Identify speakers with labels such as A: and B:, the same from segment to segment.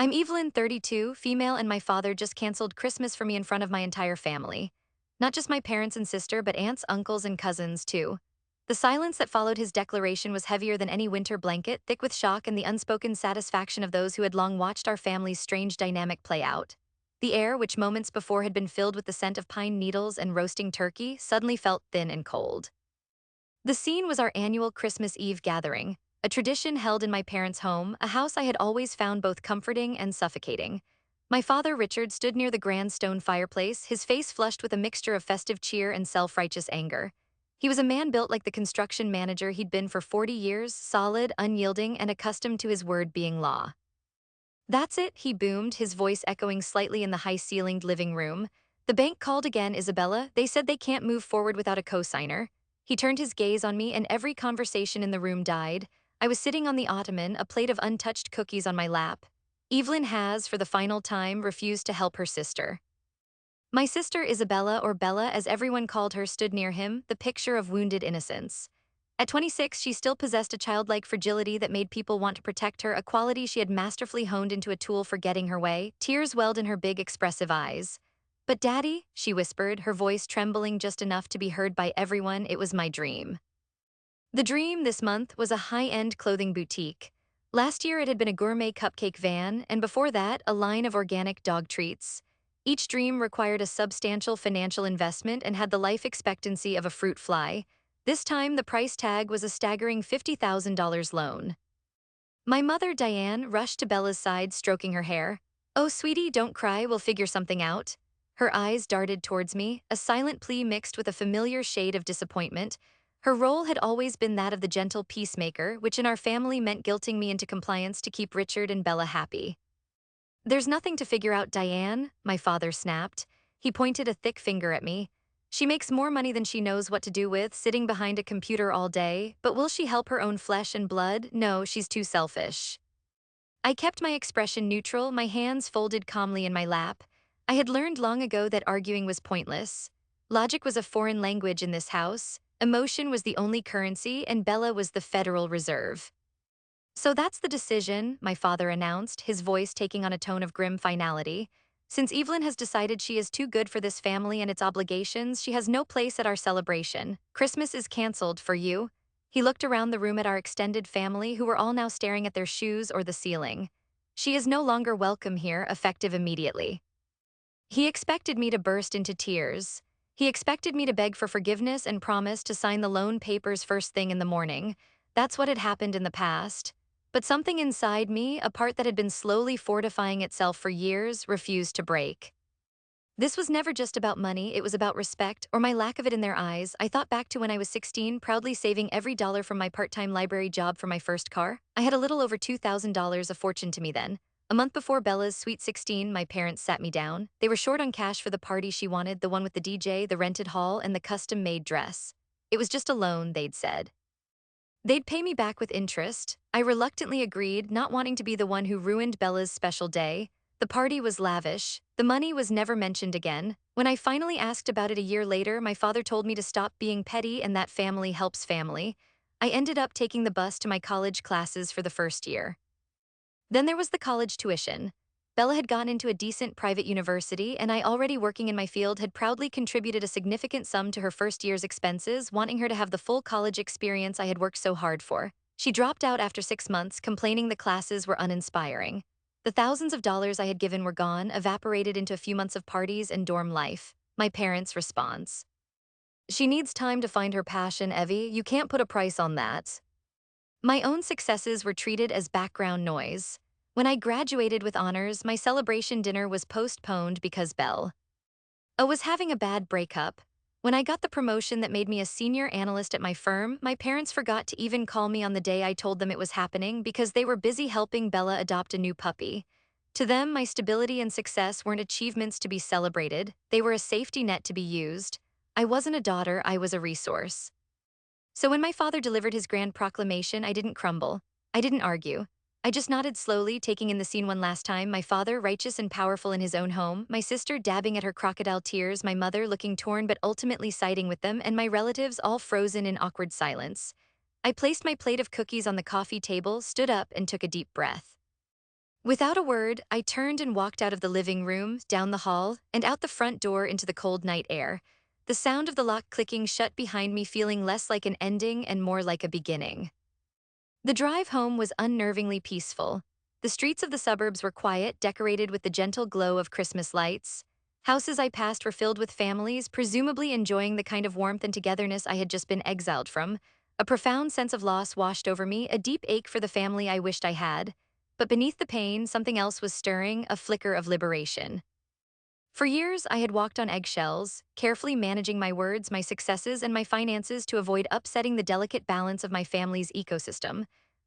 A: I'm Evelyn, 32, female, and my father just canceled Christmas for me in front of my entire family. Not just my parents and sister, but aunts, uncles, and cousins, too. The silence that followed his declaration was heavier than any winter blanket, thick with shock and the unspoken satisfaction of those who had long watched our family's strange dynamic play out. The air, which moments before had been filled with the scent of pine needles and roasting turkey, suddenly felt thin and cold. The scene was our annual Christmas Eve gathering, a tradition held in my parents' home, a house I had always found both comforting and suffocating. My father, Richard, stood near the grand stone fireplace, his face flushed with a mixture of festive cheer and self-righteous anger. He was a man built like the construction manager he'd been for 40 years, solid, unyielding, and accustomed to his word being law. "That's it," he boomed, his voice echoing slightly in the high-ceilinged living room. "The bank called again, Isabella. They said they can't move forward without a cosigner." He turned his gaze on me, and every conversation in the room died. I was sitting on the ottoman, a plate of untouched cookies on my lap. Evelyn has, for the final time, refused to help her sister. My sister Isabella, or Bella as everyone called her, stood near him, the picture of wounded innocence. At 26, she still possessed a childlike fragility that made people want to protect her, a quality she had masterfully honed into a tool for getting her way. Tears welled in her big, expressive eyes. "But Daddy," she whispered, her voice trembling just enough to be heard by everyone, "it was my dream." The dream this month was a high-end clothing boutique. Last year it had been a gourmet cupcake van, and before that, a line of organic dog treats. Each dream required a substantial financial investment and had the life expectancy of a fruit fly. This time, the price tag was a staggering $50,000 loan. My mother, Diane, rushed to Bella's side, stroking her hair. "Oh, sweetie, don't cry, we'll figure something out." Her eyes darted towards me, a silent plea mixed with a familiar shade of disappointment. Her role had always been that of the gentle peacemaker, which in our family meant guilting me into compliance to keep Richard and Bella happy. "There's nothing to figure out, Diane," my father snapped. He pointed a thick finger at me. "She makes more money than she knows what to do with, sitting behind a computer all day, but will she help her own flesh and blood? No, she's too selfish." I kept my expression neutral, my hands folded calmly in my lap. I had learned long ago that arguing was pointless. Logic was a foreign language in this house, emotion was the only currency, and Bella was the Federal Reserve. "So that's the decision," my father announced, his voice taking on a tone of grim finality. "Since Evelyn has decided she is too good for this family and its obligations, she has no place at our celebration. Christmas is canceled for you." He looked around the room at our extended family, who were all now staring at their shoes or the ceiling. "She is no longer welcome here, effective immediately." He expected me to burst into tears. He expected me to beg for forgiveness and promise to sign the loan papers first thing in the morning. That's what had happened in the past. But something inside me, a part that had been slowly fortifying itself for years, refused to break. This was never just about money, it was about respect, or my lack of it in their eyes. I thought back to when I was 16, proudly saving every dollar from my part-time library job for my first car. I had a little over $2,000, a fortune to me then. A month before Bella's sweet 16, my parents sat me down. They were short on cash for the party she wanted, the one with the DJ, the rented hall, and the custom-made dress. It was just a loan, they'd said. They'd pay me back with interest. I reluctantly agreed, not wanting to be the one who ruined Bella's special day. The party was lavish. The money was never mentioned again. When I finally asked about it a year later, my father told me to stop being petty and that family helps family. I ended up taking the bus to my college classes for the first year. Then there was the college tuition. Bella had gone into a decent private university, and I, already working in my field, had proudly contributed a significant sum to her first year's expenses, wanting her to have the full college experience I had worked so hard for. She dropped out after 6 months, complaining the classes were uninspiring. The thousands of dollars I had given were gone, evaporated into a few months of parties and dorm life. My parents' response: "She needs time to find her passion, Evie. You can't put a price on that." My own successes were treated as background noise. When I graduated with honors, my celebration dinner was postponed because Belle was having a bad breakup. When I got the promotion that made me a senior analyst at my firm, my parents forgot to even call me on the day I told them it was happening because they were busy helping Bella adopt a new puppy. To them, my stability and success weren't achievements to be celebrated, they were a safety net to be used. I wasn't a daughter, I was a resource. So when my father delivered his grand proclamation, I didn't crumble. I didn't argue. I just nodded slowly, taking in the scene one last time, my father righteous and powerful in his own home, my sister dabbing at her crocodile tears, my mother looking torn but ultimately siding with them, and my relatives all frozen in awkward silence. I placed my plate of cookies on the coffee table, stood up, and took a deep breath. Without a word, I turned and walked out of the living room, down the hall, and out the front door into the cold night air. The sound of the lock clicking shut behind me, feeling less like an ending and more like a beginning. The drive home was unnervingly peaceful. The streets of the suburbs were quiet, decorated with the gentle glow of Christmas lights. Houses I passed were filled with families, presumably enjoying the kind of warmth and togetherness I had just been exiled from. A profound sense of loss washed over me, a deep ache for the family I wished I had. But beneath the pain, something else was stirring, a flicker of liberation. For years, I had walked on eggshells, carefully managing my words, my successes, and my finances to avoid upsetting the delicate balance of my family's ecosystem.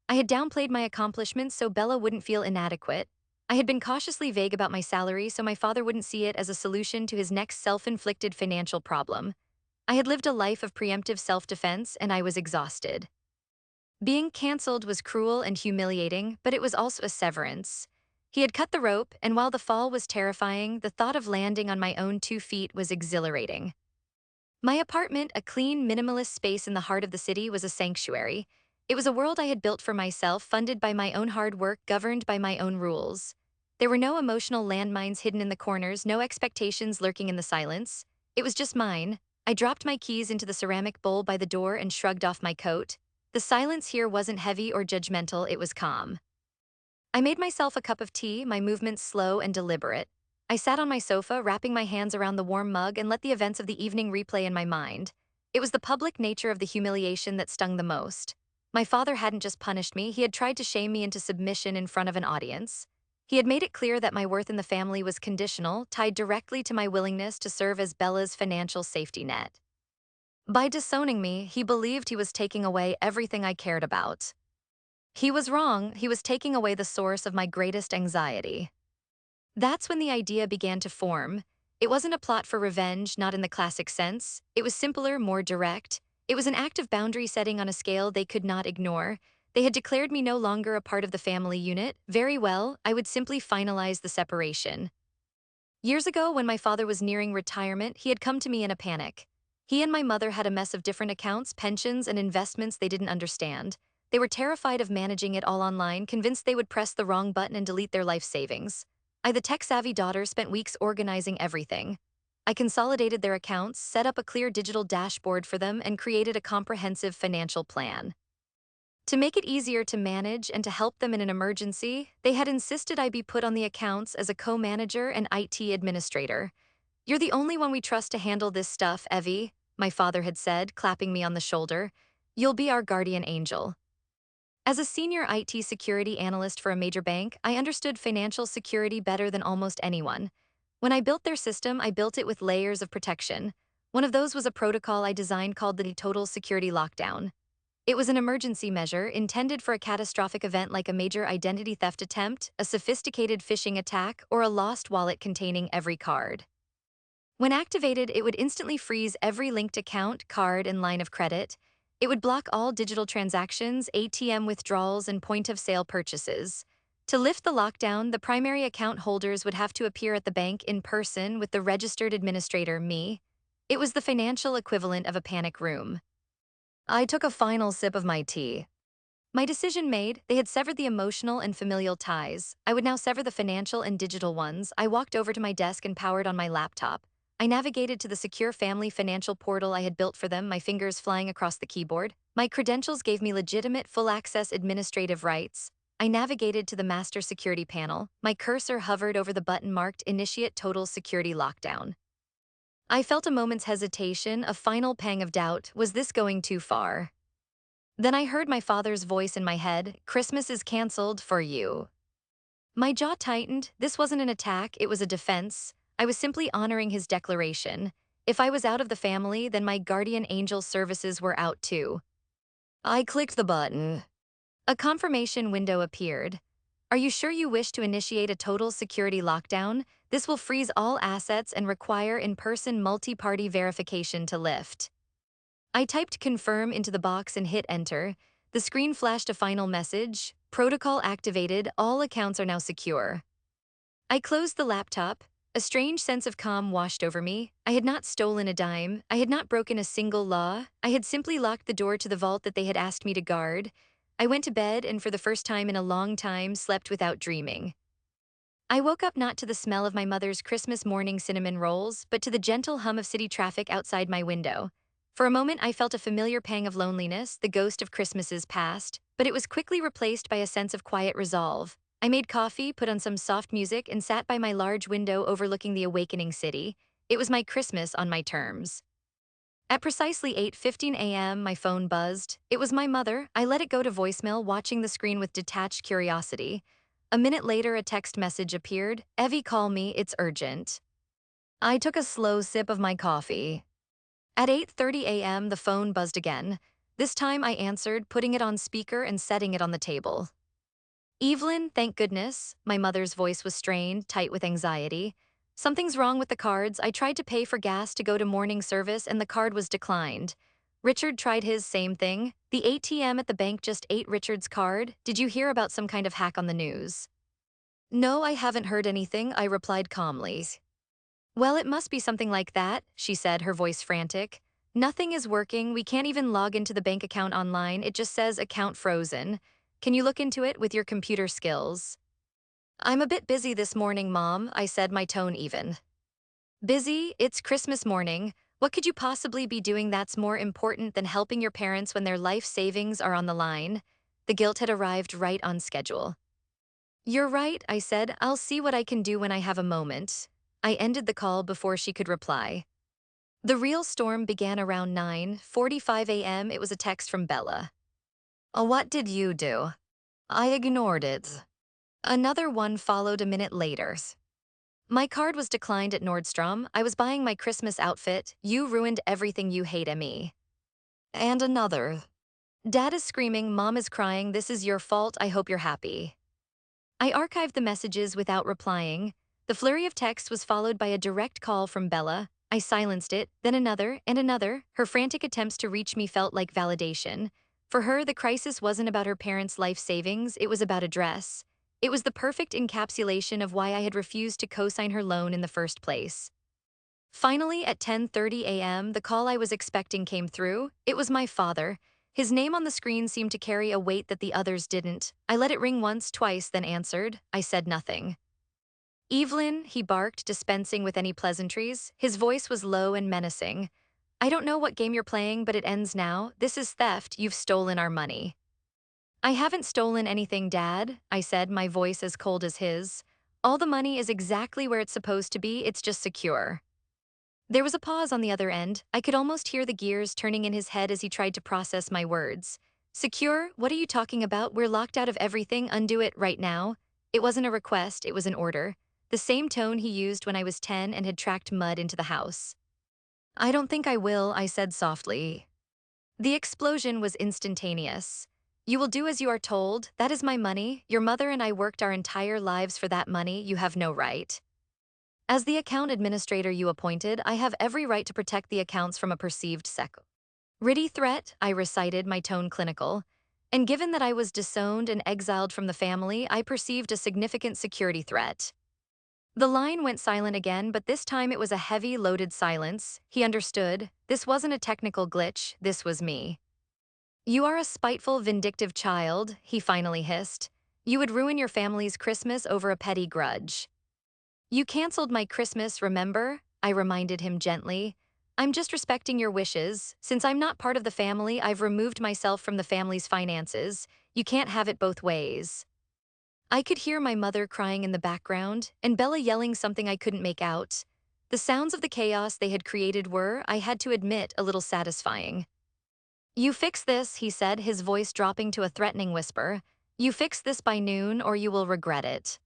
A: I had downplayed my accomplishments so Bella wouldn't feel inadequate. I had been cautiously vague about my salary so my father wouldn't see it as a solution to his next self-inflicted financial problem. I had lived a life of preemptive self-defense, and I was exhausted. Being cancelled was cruel and humiliating, but it was also a severance. He had cut the rope, and while the fall was terrifying, the thought of landing on my own 2 feet was exhilarating. My apartment, a clean, minimalist space in the heart of the city, was a sanctuary. It was a world I had built for myself, funded by my own hard work, governed by my own rules. There were no emotional landmines hidden in the corners, no expectations lurking in the silence. It was just mine. I dropped my keys into the ceramic bowl by the door and shrugged off my coat. The silence here wasn't heavy or judgmental, it was calm. I made myself a cup of tea, my movements slow and deliberate. I sat on my sofa, wrapping my hands around the warm mug and let the events of the evening replay in my mind. It was the public nature of the humiliation that stung the most. My father hadn't just punished me, he had tried to shame me into submission in front of an audience. He had made it clear that my worth in the family was conditional, tied directly to my willingness to serve as Bella's financial safety net. By disowning me, he believed he was taking away everything I cared about. He was wrong, he was taking away the source of my greatest anxiety. That's when the idea began to form. It wasn't a plot for revenge, not in the classic sense. It was simpler, more direct. It was an act of boundary setting on a scale they could not ignore. They had declared me no longer a part of the family unit. Very well, I would simply finalize the separation. Years ago, when my father was nearing retirement, he had come to me in a panic. He and my mother had a mess of different accounts, pensions, and investments they didn't understand. They were terrified of managing it all online, convinced they would press the wrong button and delete their life savings. I, the tech-savvy daughter, spent weeks organizing everything. I consolidated their accounts, set up a clear digital dashboard for them, and created a comprehensive financial plan. To make it easier to manage and to help them in an emergency, they had insisted I be put on the accounts as a co-manager and IT administrator. "You're the only one we trust to handle this stuff, Evie," my father had said, clapping me on the shoulder. "You'll be our guardian angel." As a senior IT security analyst for a major bank, I understood financial security better than almost anyone. When I built their system, I built it with layers of protection. One of those was a protocol I designed called the Total Security Lockdown. It was an emergency measure intended for a catastrophic event like a major identity theft attempt, a sophisticated phishing attack, or a lost wallet containing every card. When activated, it would instantly freeze every linked account, card, and line of credit. It would block all digital transactions, ATM withdrawals, and point-of-sale purchases. To lift the lockdown, the primary account holders would have to appear at the bank in person with the registered administrator, me. It was the financial equivalent of a panic room. I took a final sip of my tea. My decision made, they had severed the emotional and familial ties. I would now sever the financial and digital ones. I walked over to my desk and powered on my laptop. I navigated to the secure family financial portal I had built for them, my fingers flying across the keyboard. My credentials gave me legitimate full-access administrative rights. I navigated to the master security panel. My cursor hovered over the button marked Initiate Total Security Lockdown. I felt a moment's hesitation, a final pang of doubt. Was this going too far? Then I heard my father's voice in my head. "Christmas is canceled for you." My jaw tightened. This wasn't an attack, it was a defense. I was simply honoring his declaration. If I was out of the family, then my guardian angel services were out too. I clicked the button. A confirmation window appeared. "Are you sure you wish to initiate a total security lockdown? This will freeze all assets and require in-person multi-party verification to lift." I typed confirm into the box and hit enter. The screen flashed a final message: "Protocol activated, all accounts are now secure." I closed the laptop. A strange sense of calm washed over me. I had not stolen a dime. I had not broken a single law. I had simply locked the door to the vault that they had asked me to guard. I went to bed and for the first time in a long time slept without dreaming. I woke up not to the smell of my mother's Christmas morning cinnamon rolls, but to the gentle hum of city traffic outside my window. For a moment, I felt a familiar pang of loneliness, the ghost of Christmases past, but it was quickly replaced by a sense of quiet resolve. I made coffee, put on some soft music, and sat by my large window overlooking the awakening city. It was my Christmas on my terms. At precisely 8:15 a.m., my phone buzzed. It was my mother. I let it go to voicemail, watching the screen with detached curiosity. A minute later, a text message appeared. Evie, call me, it's urgent. I took a slow sip of my coffee. At 8:30 a.m., the phone buzzed again. This time I answered, putting it on speaker and setting it on the table. Evelyn, thank goodness. My mother's voice was strained, tight with anxiety. Something's wrong with the cards. I tried to pay for gas to go to morning service and the card was declined. Richard tried his same thing. The ATM at the bank just ate Richard's card. Did you hear about some kind of hack on the news? No, I haven't heard anything, I replied calmly. Well, it must be something like that, she said, her voice frantic. Nothing is working. We can't even log into the bank account online. It just says account frozen. Can you look into it with your computer skills? I'm a bit busy this morning, Mom, I said, my tone even. Busy? It's Christmas morning. What could you possibly be doing that's more important than helping your parents when their life savings are on the line? The guilt had arrived right on schedule. You're right, I said. I'll see what I can do when I have a moment. I ended the call before she could reply. The real storm began around 9:45 a.m. It was a text from Bella. What did you do? I ignored it. Another one followed a minute later. My card was declined at Nordstrom. I was buying my Christmas outfit. You ruined everything, you hate me. And another. Dad is screaming, Mom is crying, this is your fault, I hope you're happy. I archived the messages without replying. The flurry of text was followed by a direct call from Bella. I silenced it, then another and another. Her frantic attempts to reach me felt like validation. For her, the crisis wasn't about her parents' life savings, it was about a dress. It was the perfect encapsulation of why I had refused to co-sign her loan in the first place. Finally, at 10:30 a.m., the call I was expecting came through. It was my father. His name on the screen seemed to carry a weight that the others didn't. I let it ring once, twice, then answered. I said nothing. Evelyn, he barked, dispensing with any pleasantries. His voice was low and menacing. I don't know what game you're playing, but it ends now. This is theft. You've stolen our money. I haven't stolen anything, Dad, I said, my voice as cold as his. All the money is exactly where it's supposed to be, it's just secure. There was a pause on the other end. I could almost hear the gears turning in his head as he tried to process my words. Secure? What are you talking about? We're locked out of everything. Undo it right now. It wasn't a request, it was an order. The same tone he used when I was 10 and had tracked mud into the house. I don't think I will, I said softly. The explosion was instantaneous. You will do as you are told. That is my money. Your mother and I worked our entire lives for that money. You have no right. As the account administrator you appointed, I have every right to protect the accounts from a perceived security threat, I recited, my tone clinical. And given that I was disowned and exiled from the family, I perceived a significant security threat. The line went silent again, but this time it was a heavy, loaded silence. He understood. This wasn't a technical glitch, this was me. You are a spiteful, vindictive child, he finally hissed. You would ruin your family's Christmas over a petty grudge. You canceled my Christmas, remember? I reminded him gently. I'm just respecting your wishes. Since I'm not part of the family, I've removed myself from the family's finances. You can't have it both ways. I could hear my mother crying in the background, and Bella yelling something I couldn't make out. The sounds of the chaos they had created were, I had to admit, a little satisfying. You fix this, he said, his voice dropping to a threatening whisper. You fix this by noon, or you will regret it.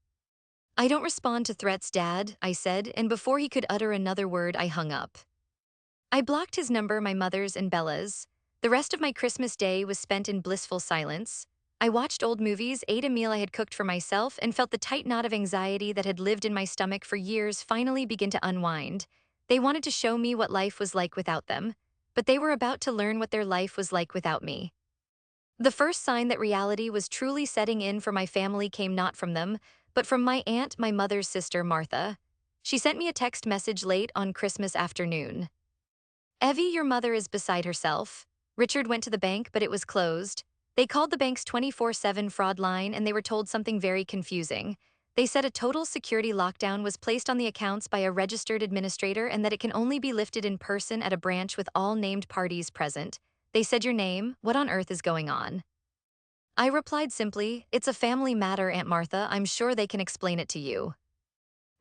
A: I don't respond to threats, Dad, I said, and before he could utter another word, I hung up. I blocked his number, my mother's and Bella's. The rest of my Christmas day was spent in blissful silence. I watched old movies, ate a meal I had cooked for myself, and felt the tight knot of anxiety that had lived in my stomach for years finally begin to unwind. They wanted to show me what life was like without them, but they were about to learn what their life was like without me. The first sign that reality was truly setting in for my family came not from them, but from my aunt, my mother's sister, Martha. She sent me a text message late on Christmas afternoon. Evie, your mother is beside herself. Richard went to the bank, but it was closed. They called the bank's 24/7 fraud line and they were told something very confusing. They said a total security lockdown was placed on the accounts by a registered administrator and that it can only be lifted in person at a branch with all named parties present. They said your name, what on earth is going on? I replied simply, it's a family matter, Aunt Martha, I'm sure they can explain it to you.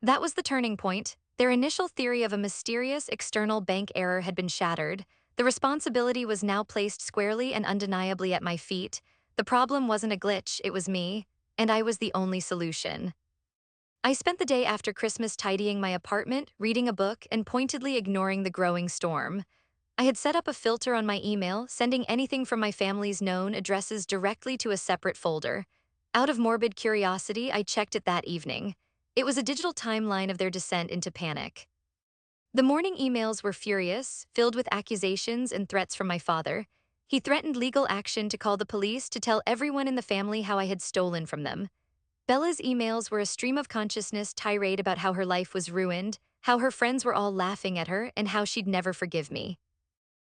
A: That was the turning point. Their initial theory of a mysterious external bank error had been shattered. The responsibility was now placed squarely and undeniably at my feet. The problem wasn't a glitch, it was me, and I was the only solution. I spent the day after Christmas tidying my apartment, reading a book, and pointedly ignoring the growing storm. I had set up a filter on my email, sending anything from my family's known addresses directly to a separate folder. Out of morbid curiosity, I checked it that evening. It was a digital timeline of their descent into panic. The morning emails were furious, filled with accusations and threats from my father. He threatened legal action to call the police to tell everyone in the family how I had stolen from them. Bella's emails were a stream of consciousness tirade about how her life was ruined, how her friends were all laughing at her, and how she'd never forgive me.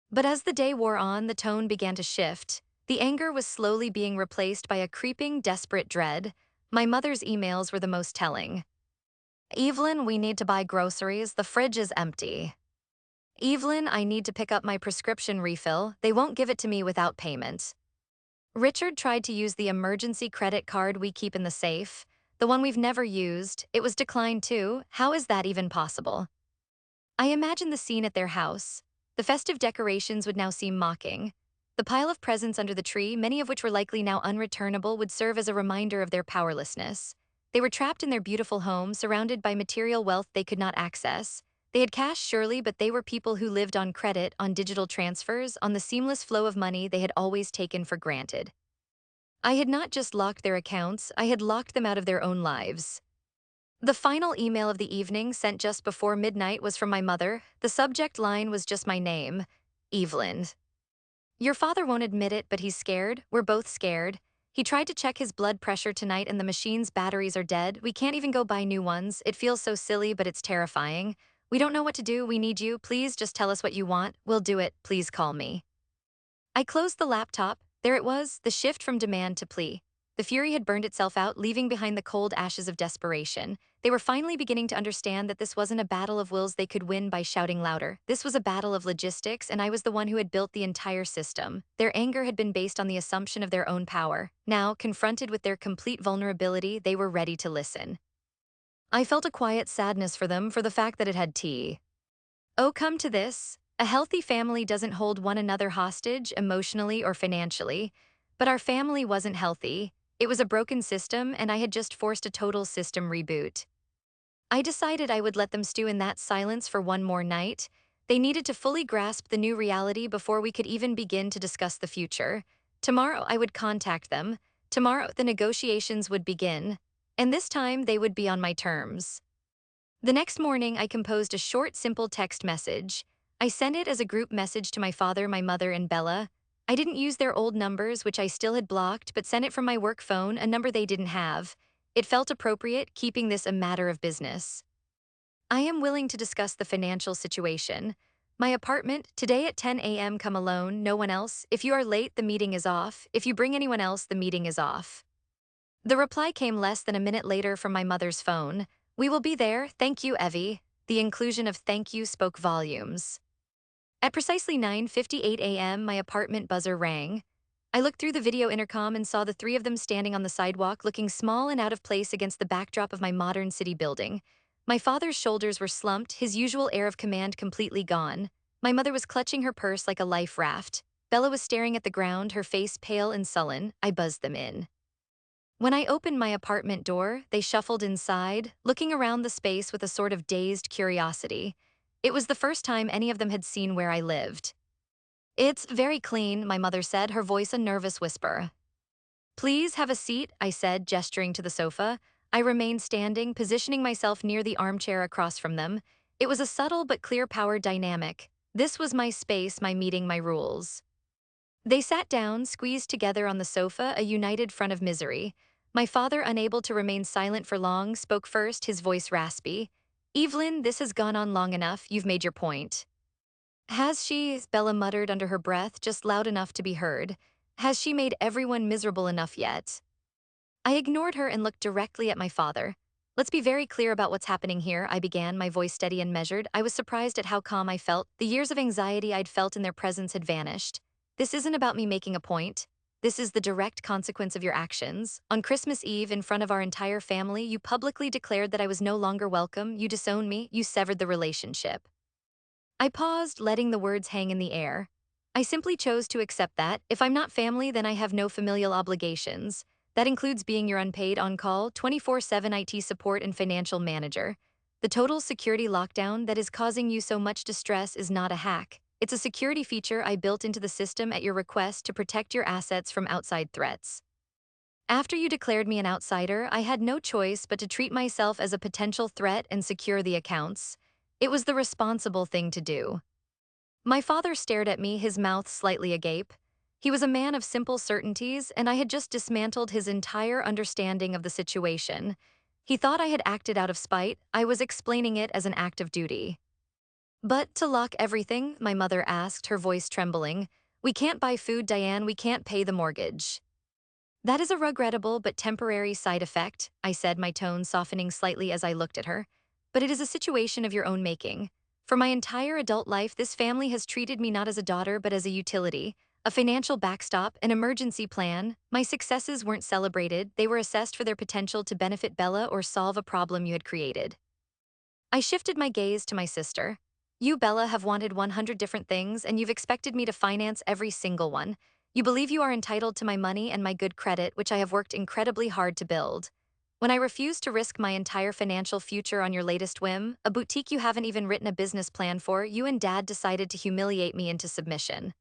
A: But as the day wore on, the tone began to shift. The anger was slowly being replaced by a creeping, desperate dread. My mother's emails were the most telling. Evelyn, we need to buy groceries. The fridge is empty. Evelyn, I need to pick up my prescription refill. They won't give it to me without payment. Richard tried to use the emergency credit card we keep in the safe, the one we've never used. It was declined too. How is that even possible? I imagined the scene at their house. The festive decorations would now seem mocking. The pile of presents under the tree, many of which were likely now unreturnable, would serve as a reminder of their powerlessness. They were trapped in their beautiful home, surrounded by material wealth they could not access. They had cash, surely, but they were people who lived on credit, on digital transfers, on the seamless flow of money they had always taken for granted. I had not just locked their accounts, I had locked them out of their own lives. The final email of the evening, sent just before midnight, was from my mother. The subject line was just my name, Evelyn. Your father won't admit it, but he's scared. We're both scared. He tried to check his blood pressure tonight and the machine's batteries are dead. We can't even go buy new ones. It feels so silly, but it's terrifying. We don't know what to do. We need you. Please just tell us what you want. We'll do it. Please call me. I closed the laptop. There it was, the shift from demand to plea. The fury had burned itself out, leaving behind the cold ashes of desperation. They were finally beginning to understand that this wasn't a battle of wills they could win by shouting louder. This was a battle of logistics, and I was the one who had built the entire system. Their anger had been based on the assumption of their own power. Now, confronted with their complete vulnerability, they were ready to listen. I felt a quiet sadness for them, for the fact that it had tea. Oh, come to this. A healthy family doesn't hold one another hostage, emotionally or financially. But our family wasn't healthy. It was a broken system, and I had just forced a total system reboot. I decided I would let them stew in that silence for one more night. They needed to fully grasp the new reality before we could even begin to discuss the future. Tomorrow I would contact them. Tomorrow the negotiations would begin. And this time they would be on my terms. The next morning I composed a short, simple text message. I sent it as a group message to my father, my mother, and Bella. I didn't use their old numbers, which I still had blocked, but sent it from my work phone, a number they didn't have. It felt appropriate, keeping this a matter of business. I am willing to discuss the financial situation. My apartment, today at 10 a.m. Come alone, no one else. If you are late, the meeting is off. If you bring anyone else, the meeting is off. The reply came less than a minute later from my mother's phone. We will be there, thank you, Evie. The inclusion of thank you spoke volumes. At precisely 9:58 a.m., my apartment buzzer rang. I looked through the video intercom and saw the three of them standing on the sidewalk, looking small and out of place against the backdrop of my modern city building. My father's shoulders were slumped, his usual air of command completely gone. My mother was clutching her purse like a life raft. Bella was staring at the ground, her face pale and sullen. I buzzed them in. When I opened my apartment door, they shuffled inside, looking around the space with a sort of dazed curiosity. It was the first time any of them had seen where I lived. It's very clean, my mother said, her voice a nervous whisper. Please have a seat, I said, gesturing to the sofa. I remained standing, positioning myself near the armchair across from them. It was a subtle but clear power dynamic. This was my space, my meeting, my rules. They sat down, squeezed together on the sofa, a united front of misery. My father, unable to remain silent for long, spoke first, his voice raspy. Evelyn, this has gone on long enough, you've made your point. Has she, Bella muttered under her breath, just loud enough to be heard. Has she made everyone miserable enough yet? I ignored her and looked directly at my father. Let's be very clear about what's happening here, I began, my voice steady and measured. I was surprised at how calm I felt. The years of anxiety I'd felt in their presence had vanished. This isn't about me making a point. This is the direct consequence of your actions. On Christmas Eve, in front of our entire family, you publicly declared that I was no longer welcome, you disowned me, you severed the relationship. I paused, letting the words hang in the air. I simply chose to accept that. If I'm not family, then I have no familial obligations. That includes being your unpaid on-call, 24/7 IT support and financial manager. The total security lockdown that is causing you so much distress is not a hack. It's a security feature I built into the system at your request to protect your assets from outside threats. After you declared me an outsider, I had no choice but to treat myself as a potential threat and secure the accounts. It was the responsible thing to do. My father stared at me, his mouth slightly agape. He was a man of simple certainties, and I had just dismantled his entire understanding of the situation. He thought I had acted out of spite. I was explaining it as an act of duty. But to lock everything, my mother asked, her voice trembling. We can't buy food, Diane, we can't pay the mortgage. That is a regrettable but temporary side effect, I said, my tone softening slightly as I looked at her. But it is a situation of your own making. For my entire adult life, this family has treated me not as a daughter but as a utility, a financial backstop, an emergency plan. My successes weren't celebrated, they were assessed for their potential to benefit Bella or solve a problem you had created. I shifted my gaze to my sister. You, Bella, have wanted 100 different things, and you've expected me to finance every single one. You believe you are entitled to my money and my good credit, which I have worked incredibly hard to build. When I refused to risk my entire financial future on your latest whim, a boutique you haven't even written a business plan for, you and Dad decided to humiliate me into submission.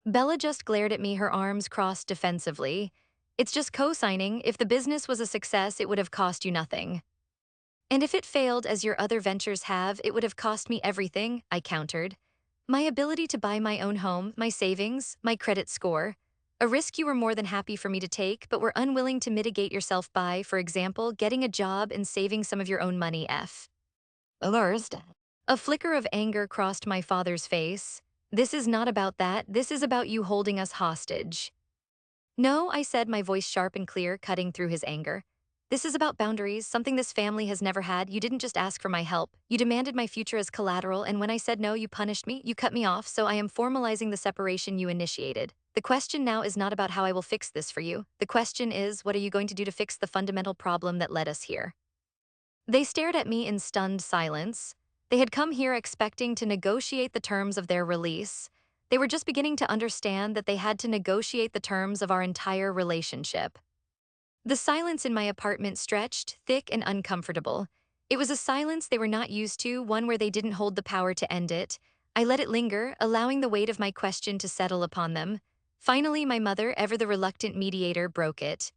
A: Bella just glared at me, her arms crossed defensively. It's just co-signing. If the business was a success, it would have cost you nothing. And if it failed as your other ventures have, it would have cost me everything, I countered. My ability to buy my own home, my savings, my credit score. A risk you were more than happy for me to take, but were unwilling to mitigate yourself by, for example, getting a job and saving some of your own money. Averst. A flicker of anger crossed my father's face. This is not about that, this is about you holding us hostage. No, I said, my voice sharp and clear, cutting through his anger. This is about boundaries, something this family has never had. You didn't just ask for my help. You demanded my future as collateral, and when I said no, you punished me, you cut me off, so I am formalizing the separation you initiated. The question now is not about how I will fix this for you. The question is, what are you going to do to fix the fundamental problem that led us here? They stared at me in stunned silence. They had come here expecting to negotiate the terms of their release. They were just beginning to understand that they had to negotiate the terms of our entire relationship. The silence in my apartment stretched, thick and uncomfortable. It was a silence they were not used to, one where they didn't hold the power to end it. I let it linger, allowing the weight of my question to settle upon them. Finally, my mother, ever the reluctant mediator, broke it.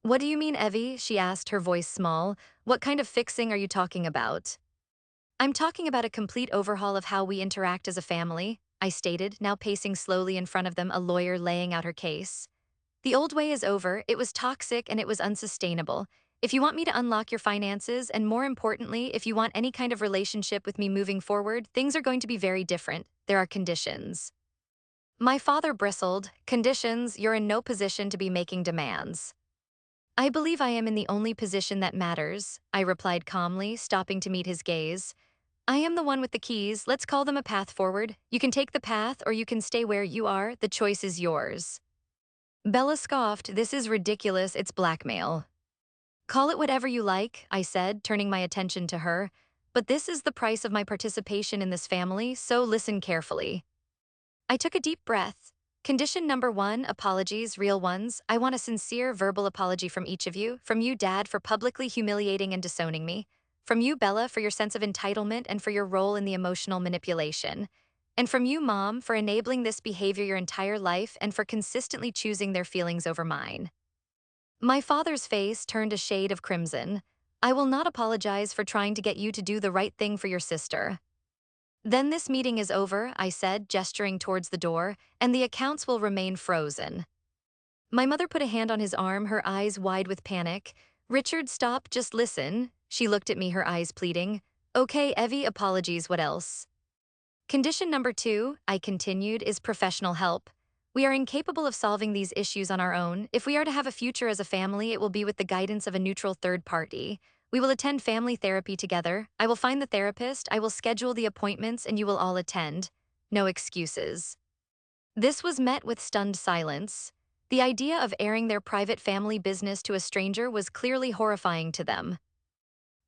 A: What do you mean, Evie? She asked, her voice small. What kind of fixing are you talking about? I'm talking about a complete overhaul of how we interact as a family, I stated, now pacing slowly in front of them, a lawyer laying out her case. The old way is over, it was toxic and it was unsustainable. If you want me to unlock your finances, and more importantly, if you want any kind of relationship with me moving forward, things are going to be very different. There are conditions. My father bristled. Conditions? You're in no position to be making demands. I believe I am in the only position that matters, I replied calmly, stopping to meet his gaze. I am the one with the keys, let's call them a path forward. You can take the path or you can stay where you are, the choice is yours. Bella scoffed, this is ridiculous, it's blackmail. Call it whatever you like, I said, turning my attention to her. But this is the price of my participation in this family, so listen carefully. I took a deep breath. Condition number 1, apologies, real ones. I want a sincere verbal apology from each of you. From you, Dad, for publicly humiliating and disowning me. From you, Bella, for your sense of entitlement and for your role in the emotional manipulation. And from you, Mom, for enabling this behavior your entire life and for consistently choosing their feelings over mine. My father's face turned a shade of crimson. I will not apologize for trying to get you to do the right thing for your sister. Then this meeting is over, I said, gesturing towards the door, and the accounts will remain frozen. My mother put a hand on his arm, her eyes wide with panic. Richard, stop, just listen. She looked at me, her eyes pleading. Okay, Evie, apologies, what else? Condition number 2, I continued, is professional help. We are incapable of solving these issues on our own. If we are to have a future as a family, it will be with the guidance of a neutral third party. We will attend family therapy together. I will find the therapist, I will schedule the appointments, and you will all attend. No excuses. This was met with stunned silence. The idea of airing their private family business to a stranger was clearly horrifying to them.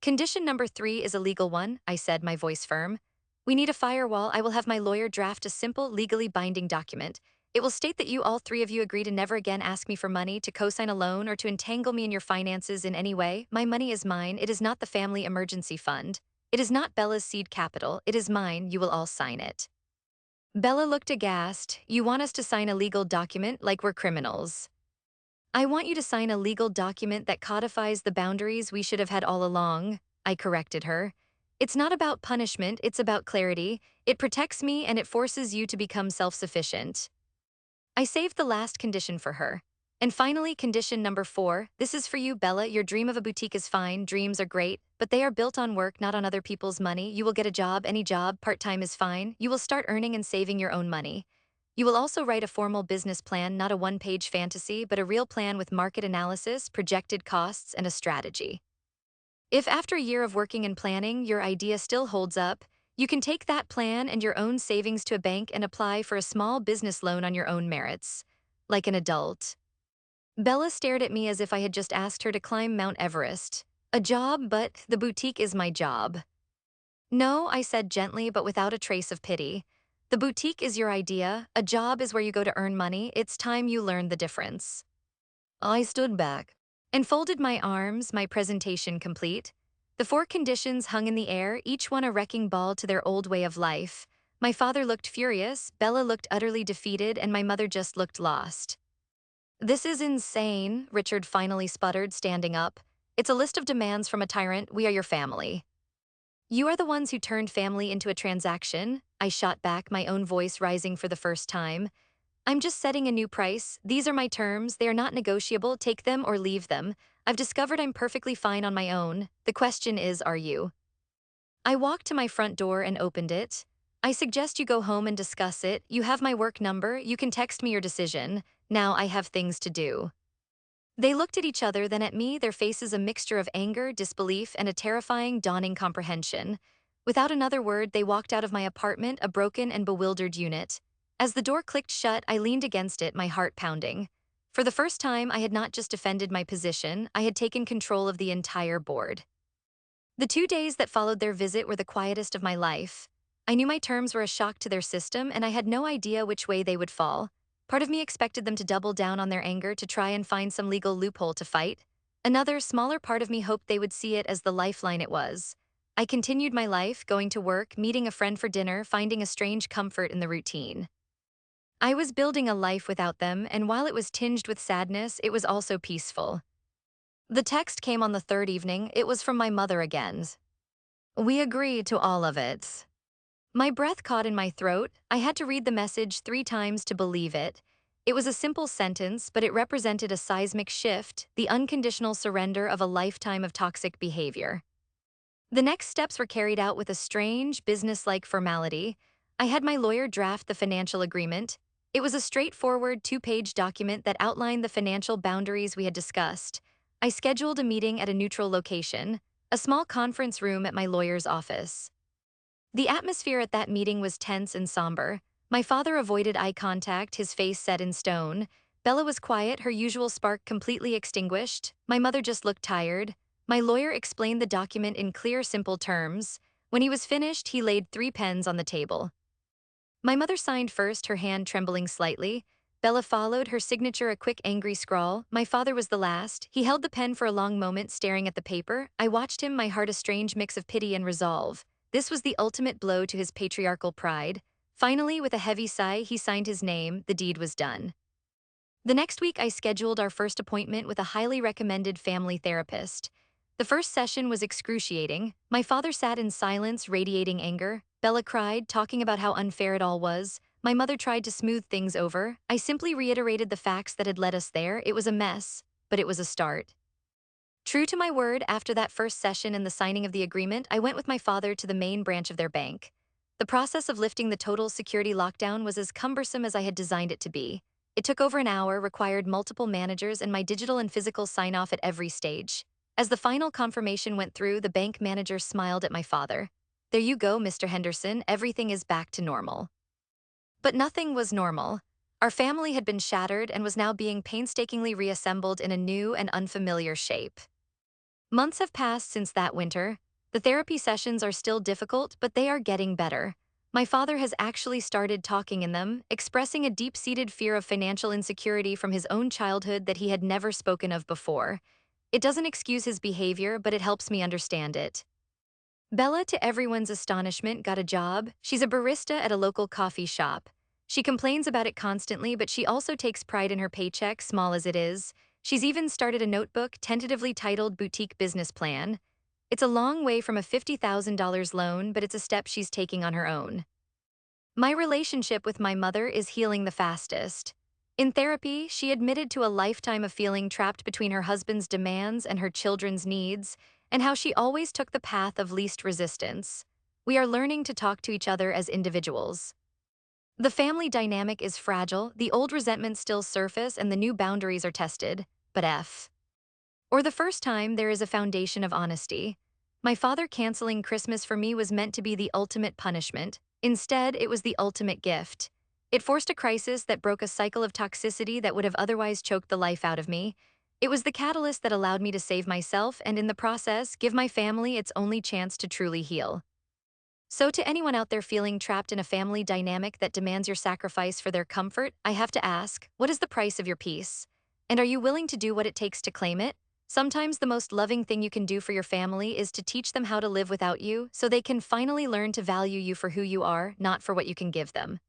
A: Condition number 3 is a legal one, I said, my voice firm. We need a firewall. I will have my lawyer draft a simple, legally binding document. It will state that you, all three of you, agree to never again ask me for money, to co-sign a loan, or to entangle me in your finances in any way. My money is mine. It is not the family emergency fund. It is not Bella's seed capital. It is mine. You will all sign it. Bella looked aghast. You want us to sign a legal document like we're criminals? I want you to sign a legal document that codifies the boundaries we should have had all along, I corrected her. It's not about punishment, it's about clarity. It protects me and it forces you to become self-sufficient. I saved the last condition for her. And finally, condition number 4, this is for you, Bella. Your dream of a boutique is fine, dreams are great, but they are built on work, not on other people's money. You will get a job, any job, part-time is fine. You will start earning and saving your own money. You will also write a formal business plan, not a one-page fantasy, but a real plan with market analysis, projected costs, and a strategy. If after a year of working and planning, your idea still holds up, you can take that plan and your own savings to a bank and apply for a small business loan on your own merits, like an adult. Bella stared at me as if I had just asked her to climb Mount Everest. A job, but the boutique is my job. No, I said gently but without a trace of pity. The boutique is your idea, a job is where you go to earn money. It's time you learn the difference. I stood back and folded my arms, my presentation complete. The 4 conditions hung in the air, each one a wrecking ball to their old way of life. My father looked furious, Bella looked utterly defeated, and my mother just looked lost. This is insane, Richard finally sputtered, standing up. It's a list of demands from a tyrant. We are your family. You are the ones who turned family into a transaction, I shot back, my own voice rising for the first time. I'm just setting a new price. These are my terms. They are not negotiable. Take them or leave them. I've discovered I'm perfectly fine on my own. The question is, are you? I walked to my front door and opened it. I suggest you go home and discuss it. You have my work number. You can text me your decision. Now I have things to do. They looked at each other, then at me, their faces a mixture of anger, disbelief, and a terrifying, dawning comprehension. Without another word, they walked out of my apartment, a broken and bewildered unit. As the door clicked shut, I leaned against it, my heart pounding. For the first time, I had not just defended my position, I had taken control of the entire board. The 2 days that followed their visit were the quietest of my life. I knew my terms were a shock to their system, and I had no idea which way they would fall. Part of me expected them to double down on their anger, to try and find some legal loophole to fight. Another, smaller part of me hoped they would see it as the lifeline it was. I continued my life, going to work, meeting a friend for dinner, finding a strange comfort in the routine. I was building a life without them, and while it was tinged with sadness, it was also peaceful. The text came on the 3rd evening. It was from my mother again. We agreed to all of it. My breath caught in my throat. I had to read the message 3 times to believe it. It was a simple sentence, but it represented a seismic shift, the unconditional surrender of a lifetime of toxic behavior. The next steps were carried out with a strange, business-like formality. I had my lawyer draft the financial agreement. It was a straightforward 2-page document that outlined the financial boundaries we had discussed. I scheduled a meeting at a neutral location, a small conference room at my lawyer's office. The atmosphere at that meeting was tense and somber. My father avoided eye contact, his face set in stone. Bella was quiet, her usual spark completely extinguished. My mother just looked tired. My lawyer explained the document in clear, simple terms. When he was finished, he laid 3 pens on the table. My mother signed first, her hand trembling slightly. Bella followed, her signature a quick, angry scrawl. My father was the last. He held the pen for a long moment, staring at the paper. I watched him, my heart a strange mix of pity and resolve. This was the ultimate blow to his patriarchal pride. Finally, with a heavy sigh, he signed his name. The deed was done. The next week, I scheduled our first appointment with a highly recommended family therapist. The first session was excruciating. My father sat in silence, radiating anger. Bella cried, talking about how unfair it all was. My mother tried to smooth things over. I simply reiterated the facts that had led us there. It was a mess, but it was a start. True to my word, after that first session and the signing of the agreement, I went with my father to the main branch of their bank. The process of lifting the total security lockdown was as cumbersome as I had designed it to be. It took over an hour, required multiple managers, and my digital and physical sign-off at every stage. As the final confirmation went through, the bank manager smiled at my father. "There you go, Mr. Henderson, everything is back to normal." But nothing was normal. Our family had been shattered and was now being painstakingly reassembled in a new and unfamiliar shape. Months have passed since that winter. The therapy sessions are still difficult, but they are getting better. My father has actually started talking in them, expressing a deep-seated fear of financial insecurity from his own childhood that he had never spoken of before. It doesn't excuse his behavior, but it helps me understand it. Bella, to everyone's astonishment, got a job. She's a barista at a local coffee shop. She complains about it constantly, but she also takes pride in her paycheck, small as it is. She's even started a notebook tentatively titled Boutique Business Plan. It's a long way from a $50,000 loan, but it's a step she's taking on her own. My relationship with my mother is healing the fastest. In therapy, she admitted to a lifetime of feeling trapped between her husband's demands and her children's needs, and how she always took the path of least resistance. We are learning to talk to each other as individuals. The family dynamic is fragile, the old resentments still surface, and the new boundaries are tested, but or the first time there is a foundation of honesty. My father canceling Christmas for me was meant to be the ultimate punishment. Instead, it was the ultimate gift. It forced a crisis that broke a cycle of toxicity that would have otherwise choked the life out of me. It was the catalyst that allowed me to save myself and, in the process, give my family its only chance to truly heal. So, to anyone out there feeling trapped in a family dynamic that demands your sacrifice for their comfort, I have to ask, what is the price of your peace? And are you willing to do what it takes to claim it? Sometimes the most loving thing you can do for your family is to teach them how to live without you so they can finally learn to value you for who you are, not for what you can give them.